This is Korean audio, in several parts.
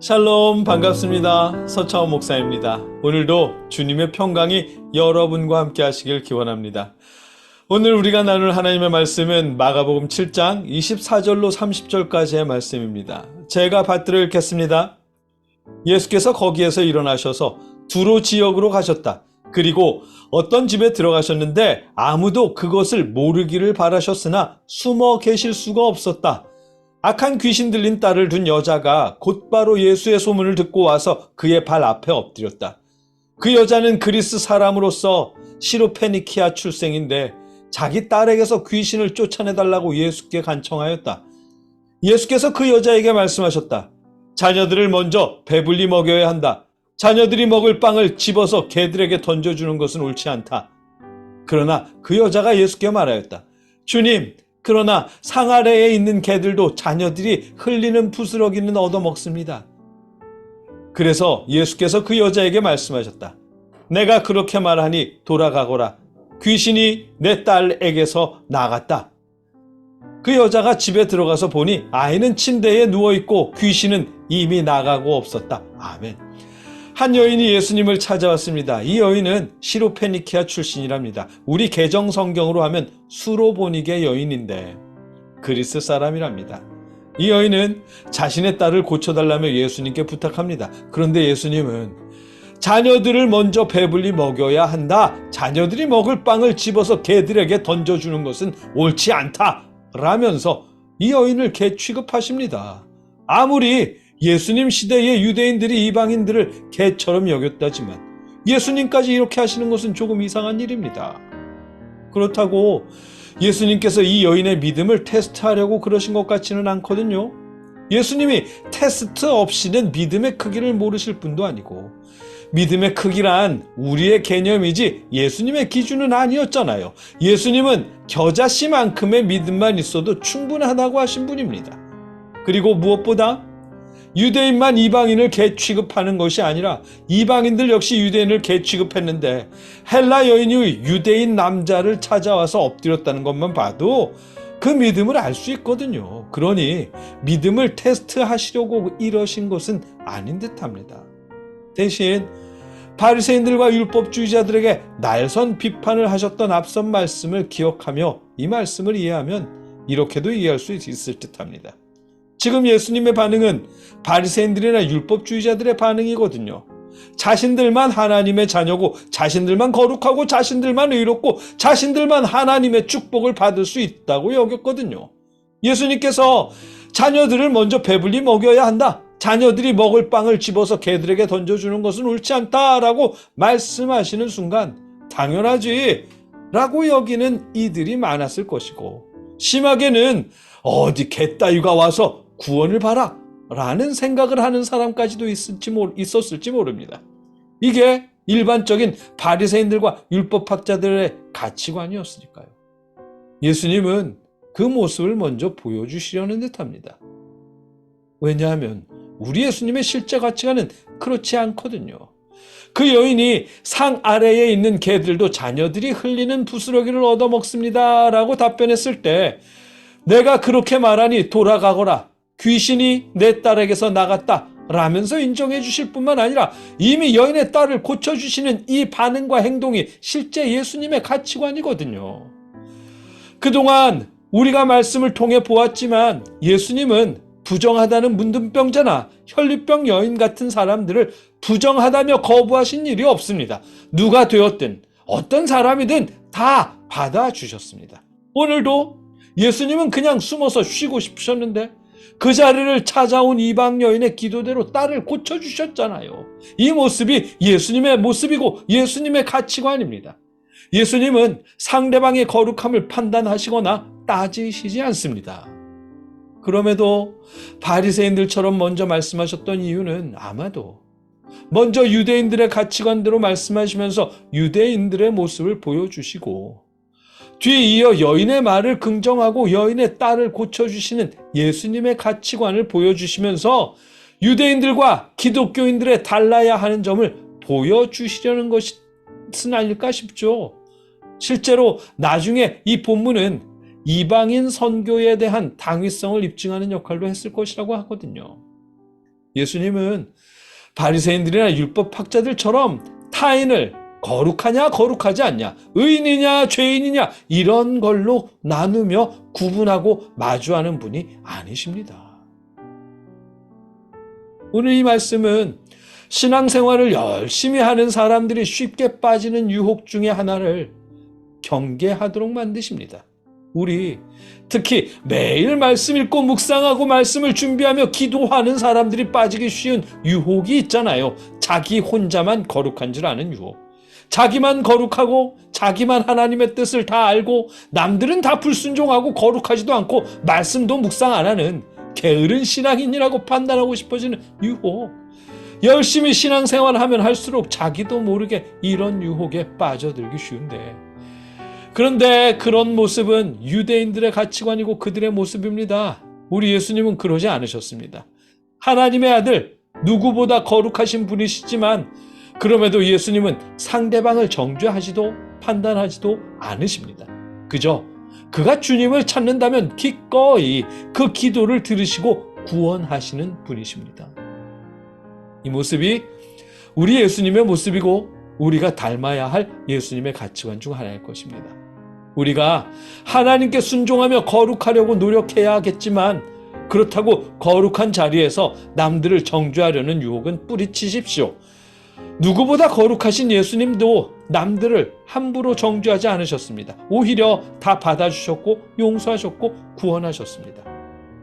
샬롬, 반갑습니다. 서차원 목사입니다. 오늘도 주님의 평강이 여러분과 함께 하시길 기원합니다. 오늘 우리가 나눌 하나님의 말씀은 마가복음 7장 24절로 30절까지의 말씀입니다. 제가 받들어 읽겠습니다. 예수께서 거기에서 일어나셔서 두로 지역으로 가셨다. 그리고 어떤 집에 들어가셨는데 아무도 그것을 모르기를 바라셨으나 숨어 계실 수가 없었다. 악한 귀신 들린 딸을 둔 여자가 곧바로 예수의 소문을 듣고 와서 그의 발 앞에 엎드렸다. 그 여자는 그리스 사람으로서 시로페니키아 출생인데 자기 딸에게서 귀신을 쫓아내달라고 예수께 간청하였다. 예수께서 그 여자에게 말씀하셨다. 자녀들을 먼저 배불리 먹여야 한다. 자녀들이 먹을 빵을 집어서 개들에게 던져주는 것은 옳지 않다. 그러나 그 여자가 예수께 말하였다. 주님, 그러나 상 아래에 있는 개들도 자녀들이 흘리는 부스러기는 얻어먹습니다. 그래서 예수께서 그 여자에게 말씀하셨다. 내가 그렇게 말하니 돌아가거라. 귀신이 내 딸에게서 나갔다. 그 여자가 집에 들어가서 보니 아이는 침대에 누워있고 귀신은 이미 나가고 없었다. 아멘. 한 여인이 예수님을 찾아왔습니다. 이 여인은 시로페니키아 출신이랍니다. 우리 개정 성경으로 하면 수로보니게 여인인데 그리스 사람이랍니다. 이 여인은 자신의 딸을 고쳐달라며 예수님께 부탁합니다. 그런데 예수님은 자녀들을 먼저 배불리 먹여야 한다. 자녀들이 먹을 빵을 집어서 개들에게 던져주는 것은 옳지 않다. 라면서 이 여인을 개 취급하십니다. 아무리 예수님 시대의 유대인들이 이방인들을 개처럼 여겼다지만 예수님까지 이렇게 하시는 것은 조금 이상한 일입니다. 그렇다고 예수님께서 이 여인의 믿음을 테스트하려고 그러신 것 같지는 않거든요. 예수님이 테스트 없이는 믿음의 크기를 모르실 분도 아니고 믿음의 크기란 우리의 개념이지 예수님의 기준은 아니었잖아요. 예수님은 겨자씨만큼의 믿음만 있어도 충분하다고 하신 분입니다. 그리고 무엇보다 유대인만 이방인을 개 취급하는 것이 아니라 이방인들 역시 유대인을 개 취급했는데 헬라 여인이 유대인 남자를 찾아와서 엎드렸다는 것만 봐도 그 믿음을 알 수 있거든요. 그러니 믿음을 테스트하시려고 이러신 것은 아닌 듯합니다. 대신 바리새인들과 율법주의자들에게 날선 비판을 하셨던 앞선 말씀을 기억하며 이 말씀을 이해하면 이렇게도 이해할 수 있을 듯합니다. 지금 예수님의 반응은 바리새인들이나 율법주의자들의 반응이거든요. 자신들만 하나님의 자녀고 자신들만 거룩하고 자신들만 의롭고 자신들만 하나님의 축복을 받을 수 있다고 여겼거든요. 예수님께서 자녀들을 먼저 배불리 먹여야 한다. 자녀들이 먹을 빵을 집어서 개들에게 던져주는 것은 옳지 않다라고 말씀하시는 순간 당연하지 라고 여기는 이들이 많았을 것이고 심하게는 어디 개따위가 와서 구원을 봐라 라는 생각을 하는 사람까지도 있었을지 모릅니다. 이게 일반적인 바리새인들과 율법학자들의 가치관이었으니까요. 예수님은 그 모습을 먼저 보여주시려는 듯합니다. 왜냐하면 우리 예수님의 실제 가치관은 그렇지 않거든요. 그 여인이 상 아래에 있는 개들도 자녀들이 흘리는 부스러기를 얻어먹습니다 라고 답변했을 때 내가 그렇게 말하니 돌아가거라. 귀신이 내 딸에게서 나갔다 라면서 인정해 주실 뿐만 아니라 이미 여인의 딸을 고쳐주시는 이 반응과 행동이 실제 예수님의 가치관이거든요. 그동안 우리가 말씀을 통해 보았지만 예수님은 부정하다는 문둥병자나 혈류병 여인 같은 사람들을 부정하다며 거부하신 일이 없습니다. 누가 되었든 어떤 사람이든 다 받아주셨습니다. 오늘도 예수님은 그냥 숨어서 쉬고 싶으셨는데 그 자리를 찾아온 이방 여인의 기도대로 딸을 고쳐주셨잖아요. 이 모습이 예수님의 모습이고 예수님의 가치관입니다. 예수님은 상대방의 거룩함을 판단하시거나 따지시지 않습니다. 그럼에도 바리새인들처럼 먼저 말씀하셨던 이유는 아마도 먼저 유대인들의 가치관대로 말씀하시면서 유대인들의 모습을 보여주시고 뒤에 이어 여인의 말을 긍정하고 여인의 딸을 고쳐주시는 예수님의 가치관을 보여주시면서 유대인들과 기독교인들의 달라야 하는 점을 보여주시려는 것은 아닐까 싶죠. 실제로 나중에 이 본문은 이방인 선교에 대한 당위성을 입증하는 역할도 했을 것이라고 하거든요. 예수님은 바리새인들이나 율법학자들처럼 타인을 거룩하냐 거룩하지 않냐, 의인이냐 죄인이냐 이런 걸로 나누며 구분하고 마주하는 분이 아니십니다. 오늘 이 말씀은 신앙생활을 열심히 하는 사람들이 쉽게 빠지는 유혹 중에 하나를 경계하도록 만드십니다. 우리 특히 매일 말씀 읽고 묵상하고 말씀을 준비하며 기도하는 사람들이 빠지기 쉬운 유혹이 있잖아요. 자기 혼자만 거룩한 줄 아는 유혹. 자기만 거룩하고 자기만 하나님의 뜻을 다 알고 남들은 다 불순종하고 거룩하지도 않고 말씀도 묵상 안 하는 게으른 신앙인이라고 판단하고 싶어지는 유혹. 열심히 신앙생활하면 할수록 자기도 모르게 이런 유혹에 빠져들기 쉬운데, 그런데 그런 모습은 유대인들의 가치관이고 그들의 모습입니다. 우리 예수님은 그러지 않으셨습니다. 하나님의 아들, 누구보다 거룩하신 분이시지만 그럼에도 예수님은 상대방을 정죄하지도 판단하지도 않으십니다. 그저 그가 주님을 찾는다면 기꺼이 그 기도를 들으시고 구원하시는 분이십니다. 이 모습이 우리 예수님의 모습이고 우리가 닮아야 할 예수님의 가치관 중 하나일 것입니다. 우리가 하나님께 순종하며 거룩하려고 노력해야겠지만 그렇다고 거룩한 자리에서 남들을 정죄하려는 유혹은 뿌리치십시오. 누구보다 거룩하신 예수님도 남들을 함부로 정죄하지 않으셨습니다. 오히려 다 받아주셨고 용서하셨고 구원하셨습니다.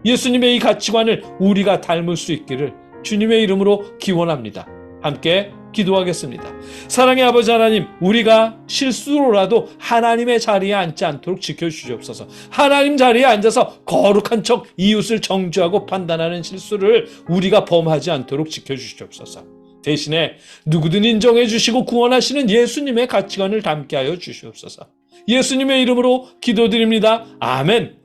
예수님의 이 가치관을 우리가 닮을 수 있기를 주님의 이름으로 기원합니다. 함께 기도하겠습니다. 사랑의 아버지 하나님, 우리가 실수로라도 하나님의 자리에 앉지 않도록 지켜주시옵소서. 하나님 자리에 앉아서 거룩한 척 이웃을 정죄하고 판단하는 실수를 우리가 범하지 않도록 지켜주시옵소서. 대신에 누구든 인정해 주시고 구원하시는 예수님의 가치관을 담게 하여 주시옵소서. 예수님의 이름으로 기도드립니다. 아멘.